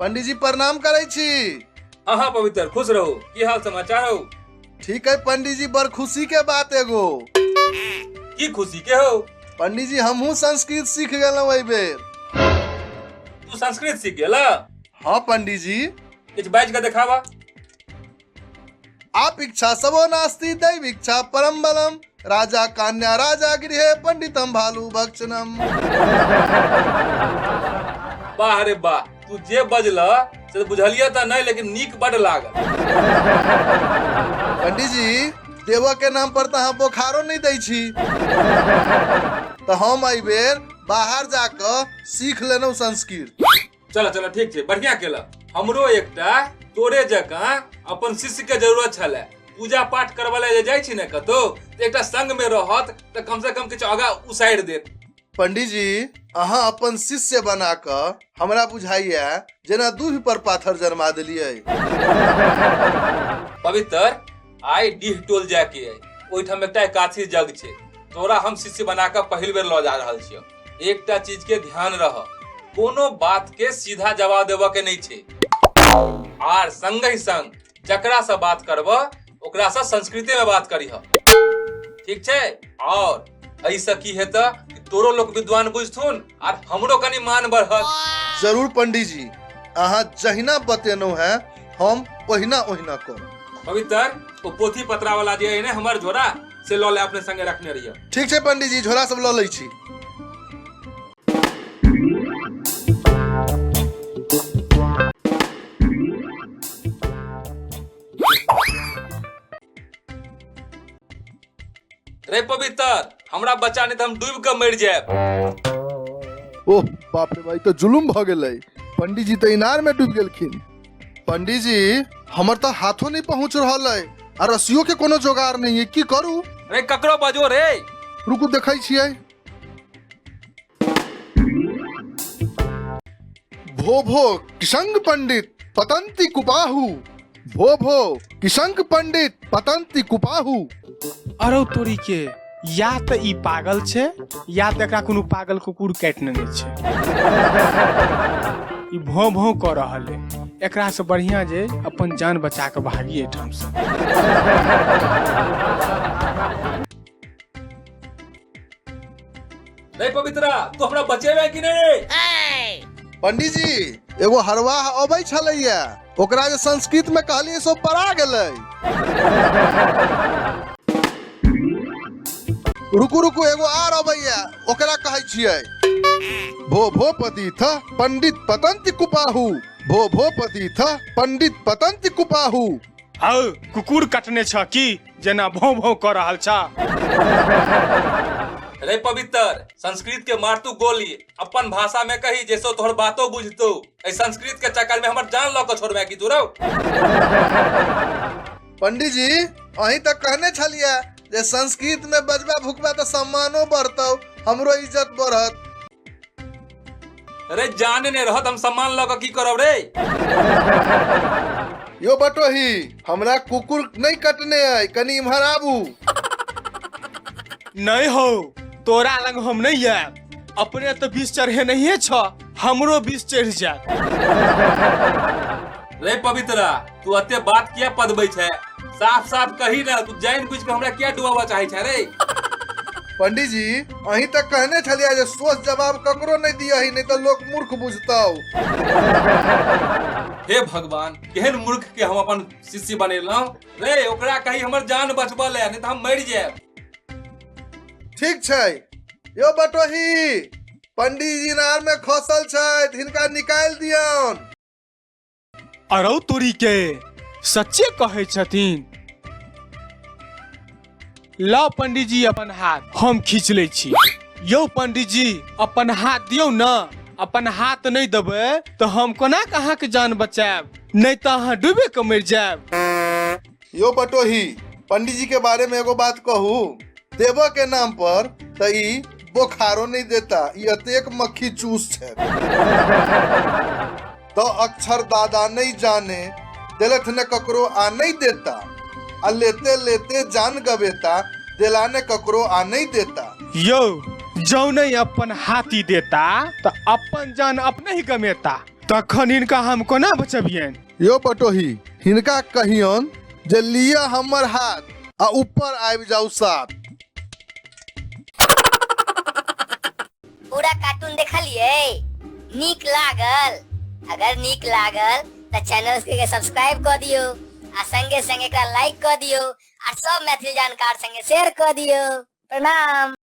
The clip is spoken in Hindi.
पंडित जी प्रणाम करे छी। हाँ पवित्र, खुश रहो। की हाल समाचार हो? ठीक है पंडित जी, बड़ खुशी के बात एगो। की खुशी के हो? पंडित जी हमहू संस्कृत सीख गए एहि बेर। तू संस्कृत सीख गेला? हाँ पंडित जी। कुछ बाज के दिखावा। आप इच्छा सबो नास्ति दैव इच्छा परम बलम, राजा कन्या राजा गृहे पंडितम भालू भक्षणम। वाह रे वाह, तू जे बजला से बुझलिया त नहीं, लेकिन नीक बड़ लागल। पंडित जी देवा के नाम पर तो हम बोखारो नहीं दै छी, तो हम एहि बेर बाहर जाकर सीख लेनौ संस्कृत। चलो चलो ठीक छे, बढ़िया केला। हमरो एकटा तोरे जका अपन शिष्य के जरूरत छले। पूजा पाठ करवाले जे जाय छी ने कतो, एकटा संग में रहत त कम से कम किछ आगा उसाइड देत। पंडित जी अहाँ अपन शिष्य बना कर हमरा बुझाइया जेना दूध पर पाथर जन्मा देलिए। पवित्र आई डीह टोल जाके ओइठाम एकटा एकादशी जग छे, तोरा हम शिष्य बना कर पहिल बेर ल जा रहल छियो। एकटा चीज के ध्यान रह, कोनो बात के सीधा जवाब देबा के नहीं छे, आर संग ही संग जकरा से बात करब ओकरा से संस्कृते में बात करी ह, ठीक छे? और ऐसा की हेता कि तोरो लोग विद्वान बुझथुन और हमरो कनी मान बढ़त। जरूर पंडित जी, अहाँ जहिना बतेनो है हम ओहिना ओहिना करो। पवित्र वो पोथी पत्रा वाला जे है ने हमर झोरा से ल ले, अपने संगे रखने रहियो। ठीक है पंडित जी, झोला सब ल लै छी। रे पवित्र, हमरा बच्चा नहीं तो हम डूब के मर जाए। ओह बाप रे भाई, तो जुलुम भ गेलै। पंडित जी तो इनार में डूब गेलखिन। पंडित जी हमर तो हाथों नहीं पहुंच रहल है, और रस्सियों के कोनो जोगाड़ नहीं है, की करू? रे ककरो बजो रे। रुकू देखै छियै। भो भो किशंग पंडित पतंती कुपाहु, भो भो किशंग पंडित पतंती कुपाहु। अरे तोरी के, या तो ई पागल छे या तो एकरा कोनो पागल कुकुर काटने नहीं छे। ई भौं भौं कर रहल है, एकरा से बढ़िया जे अपन जान बचा के भागी एठाम से। रे पवित्रा, तू हमरा बचेबे कि नहीं? पंडित जी एगो हरवाह अबै छलैया, ओकरा जे संस्कृत में कहलिए सो परा गेलै। रुकू रुकू, एगो आर अबैया, ओकरा कहै छियै। भो भो पतिथ पंडित पतंती कुपाहु, भो भो पतिथ पंडित पतंती कुपाहु। हौ कुकुर कटने छ की जेना भौं भौं कर रहल छ? रे पवित्र, संस्कृत के मारतू गोली अपन भाषा में कही जैसो तोहर बातो बुझतो। ए संस्कृत के चक्कर में हमर जान ल के छोड़बे की तू रौ? पंडित जी अहीं तक कहने छलिया जे संस्कृत में बजबा भुकबा तो सम्मानो बढ़तौ, हमरो इज्जत बढ़त। अरे जाने ने रहत हम सम्मान ल के की करब रे? यो बटोही, हमरा कुकुर नहीं कटने है, कनी इम्हर आबू। नहीं हो, तोरा लग हम नहीं है, अपने तो 20 चढ़े नहीं छ, हमरो 20 चढ़ जात। रे पवित्रा, तू अते बात किया पदबै छे? साफ साफ कही ना, तू जान बुझ के हमरा क्या डुबावा चाहे छे रे? पंडित जी अहीं तक कहने छलिया जे सोच जवाब ककरो नहीं दिया ही, नहीं तो लोग मूर्ख बुझतौ। हे भगवान, केहन मूर्ख के हम अपन शिष्य बनेलौ रे? ओकरा कही हमर जान बचबा ले, नहीं तो हम मर जाएब। ठीक छै। यो बटोही, पंडित जी नार में खसल छै, हिनका निकाल दियौन। अरौ तोरी के, सच्चे कहे छथिन। ला पंडित जी अपन हाथ, हम खींच ले छी। यो पंडित जी अपन हाथ दियो ना, अपन हाथ नहीं देबे तो हम कोना कहाँ के जान बचाएब, नहीं तो अहाँ डूबे के मर जाएब। यो बटोही, पंडित जी के बारे में एगो बात कहू, देवा के नाम पर तो ई बोखारो नहीं देता, ई अतेक मक्खी चूस है। तो अक्षर दादा नहीं जाने, दिलथ ने ककरो आ नहीं देता, आ लेते लेते जान गवेता, दिलाने ककरो आ नहीं देता। यो जो नहीं अपन हाथी देता तो अपन जान अपने ही गमेता, तखन इनका हम कोना बचबियन? यो बटोही, हिनका कहियन जे लिया हमर हाथ आ ऊपर आबि जाऊ साथ। पूरा कार्टून देखलिए? नीक लागल? अगर नीक लागल तो चैनल के सब्सक्राइब कर दियो आ संगे संगे एकरा लाइक कर दियो और सब मैथिली जानकार संगे शेयर कर दियो। प्रणाम।